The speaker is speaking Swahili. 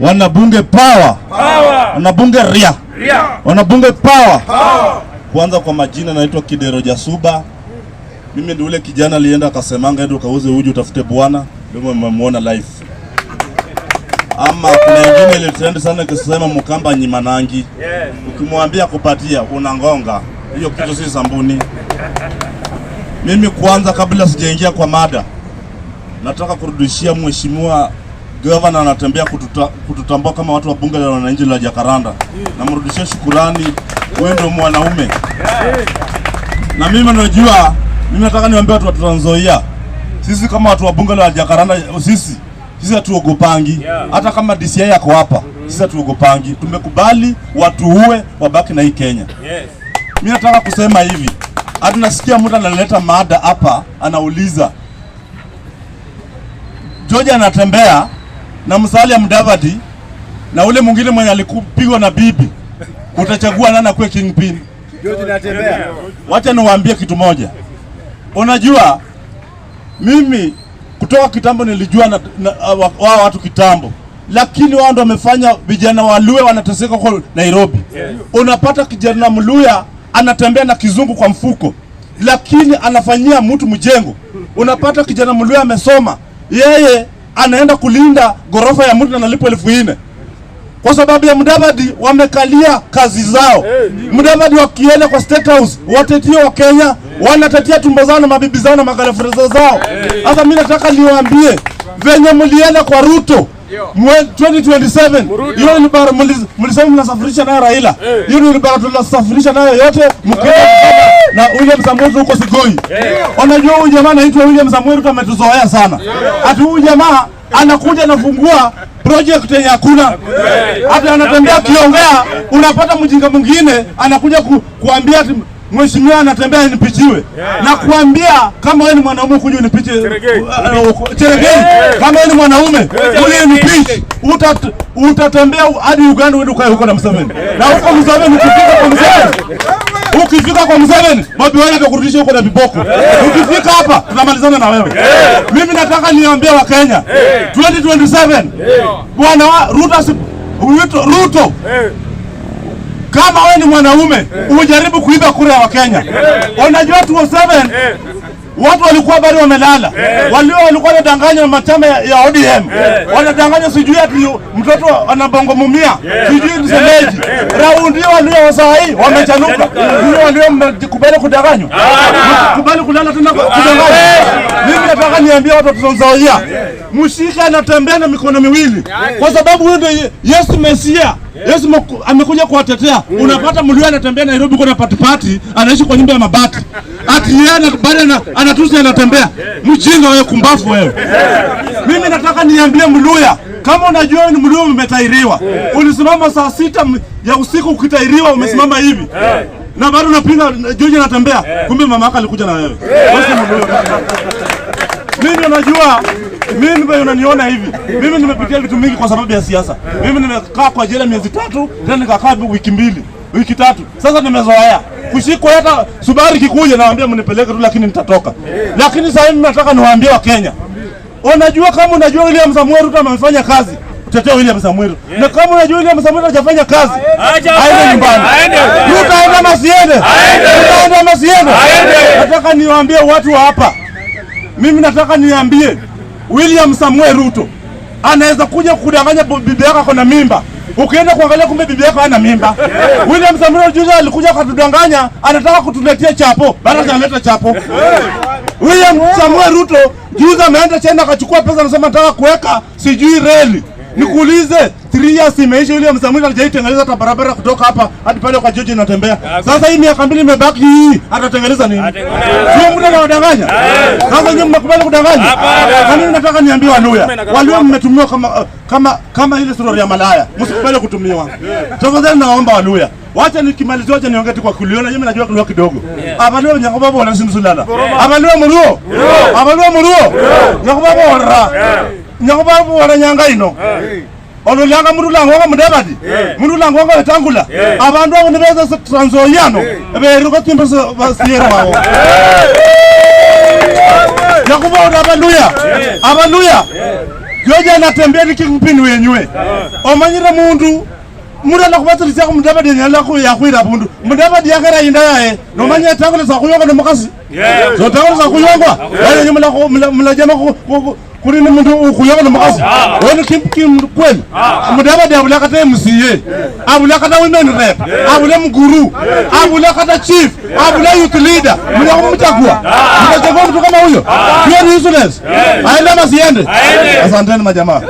Wanabunge power. Wanabunge ria. Wanabunge power. Kwanza kwa majina naitwa Kidero Jasuba. Mimi ndio ule kijana alienda akasemanga ndio kauze uji utafute bwana, ndio mmemwona live. Ama kuna wengine ile trend sana kusema Mkamba Nyimanangi. Ukimwambia kupatia unangonga. Hiyo kitu si sambuni. Mimi kwanza kabla sijaingia kwa mada, nataka kurudishia mheshimiwa governor anatembea kututambua kama watu wa bunge la wananchi la Jacaranda. Na mrudishie shukrani, wewe ndio mwanaume. Na mimi najua, mimi nataka niwaambie watu wa Trans Nzoia, sisi kama watu wa bunge la Jacaranda, sisi hatuogopangi. Hata kama DCI yako hapa, sisi hatuogopangi. Tumekubali watu uwe wabaki na hii Kenya. Mimi nataka kusema hivi, hata nasikia mtu analeta mada hapa, anauliza George anatembea na Musalia Mudavadi na ule mwingine mwenye alikupigwa na bibi, utachagua nani akuwe kingpin? George anatembea. Wacha niwaambie kitu moja. Unajua mimi kutoka kitambo nilijua wao watu kitambo, lakini wao ndio wamefanya vijana wa Luya wanateseka kwa Nairobi. Unapata kijana Mluya anatembea na kizungu kwa mfuko, lakini anafanyia mtu mjengo. Unapata kijana Mluya amesoma, yeye anaenda kulinda gorofa ya mtu na analipo 4,000. Kwa sababu ya Mudavadi wamekalia kazi zao. Mudavadi wakienda kwa State House, watetea wa Kenya, wanatetea tumbo zao na mabibi zao na magalafreza zao. Sasa mimi nataka niwaambie, venye mlienda kwa Ruto 2027, hiyo ni bara mlisema mnasafirisha nayo Raila. Hiyo ni bara tunasafirisha nayo yote mkenda na William Samoei huko Sigoi. Unajua huyu jamaa anaitwa William Samoei Ruto ametuzoea sana. Ati huyu jamaa anakuja nafungua project yenye hakuna. Hata anatembea kiongea, unapata mjinga mwingine anakuja kuambia ati mheshimiwa anatembea nipichiwe. Na kuambia kama wewe ni mwanaume kuja unipiche Cherengei. Kama wewe ni mwanaume ule nipiche, utatembea hadi Uganda uende ukae huko na Museveni. Na huko Museveni ukifika kwa Museveni, Bobi Wine atakurudisha huko na viboko. Ukifika hapa tunamalizana na wewe. Mimi nataka niambie wa Kenya 2027 bwana Ruto kama wewe ni mwanaume ujaribu kuiba kura ya Kenya. Unajua 2007 watu walikuwa bado wamelala. Walikuwa wanadanganya machama ya ODM. Wanadanganya sijui ati mtoto anabongo mumia. Sijui msemeji. Raundi walio sahi wamechanuka. Ndio walio mkubali kudanganywa. Mkubali kulala tena kudanganywa. Mimi nataka niambie watu wa Trans Nzoia, mshika anatembea na mikono miwili. Kwa sababu huyo ndio Yesu Mesia. Yesu amekuja kuwatetea. Unapata Mluya anatembea Nairobi kwa patipati, anaishi kwa nyumba ya mabati. Ati yeye bado anatusi anatembea. Mjinga wewe, kumbafu wewe. Mimi nataka niambie Mluya, kama unajua ni Mluya umetairiwa. Ulisimama saa 6 ya usiku ukitairiwa umesimama hivi. Na bado unapinga George anatembea. Kumbe mama yako alikuja na wewe. Mimi unajua, mimi unaniona hivi. Mimi nimepitia vitu mingi kwa sababu ya siasa. Mimi nimekaa kwa jela miezi 3, tena nikakaa wiki 2, wiki 3. Sasa nimezoea. Kushikwa hata Subaru kikuja naambia mnipeleke tu, lakini nitatoka. Lakini sasa mimi nataka niwaambie wa Kenya. Unajua kama unajua William Samoei Ruto amefanya kazi, tetea William Samoei Ruto. Na kama unajua William Samoei Ruto hajafanya kazi, aende nyumbani. Utaenda masiende. Utaenda masiende. Nataka niwaambie watu wa hapa. Mimi nataka niambie William Samoei Ruto anaweza kuja kudanganya bibi yako kuna mimba. Ukienda kuangalia kumbe bibi yako hana mimba. William Samoei Ruto alikuja kutudanganya, anataka kutuletea chapo, baada analeta chapo. William Samoei Ruto juzi ameenda China akachukua pesa, anasema nataka kuweka sijui reli. Nikuulize, 3 years imeisha, William Samoei hajaitengeneza hata barabara kutoka hapa hadi pale kwa George anatembea. Sasa hii miaka 2 imebaki, hii atatengeneza nini? Sio mtu anawadanganya. Sasa nyinyi mnakubali kudanganya? Na mimi nataka niambie Waluya mmetumiwa kama ile story ya malaya. Msikubali kutumiwa. Tafadhali naomba Waluya, wacha nikimalizia, wacha niongee tu kwa kuliona. Mimi najua kulio kidogo. Abaluya nyakubaba wala sinzulala. Abaluya muruo. Abaluya muruo. Nyakubaba wala. Nyakubaba wala nyanga ino. Ololanga murulango wa Mudavadi. Murulango wa Wetangula. Abantu abo nibeza Trans Nzoia beruko timba basiera wao. Nyakubaba Abaluya. Abaluya. yoja anatembea nikikupini wenywe omanyire mundu anakubatirisa ku Mudavadi nyala ku yakwira bundu Mudavadi yakera inda yae no manya takole sa kuyonga no makasi so takole sa kuyongwa wale nyumla mlajama kuri ni mundu ukuyonga no makasi wone kim kweli Mudavadi abulakata MCA abulakata women rep abula mguru abulakata chief abula youth leader mtakua mtakua mtu kama huyo hiyo ni useless aenda masiende asanteni majamaa.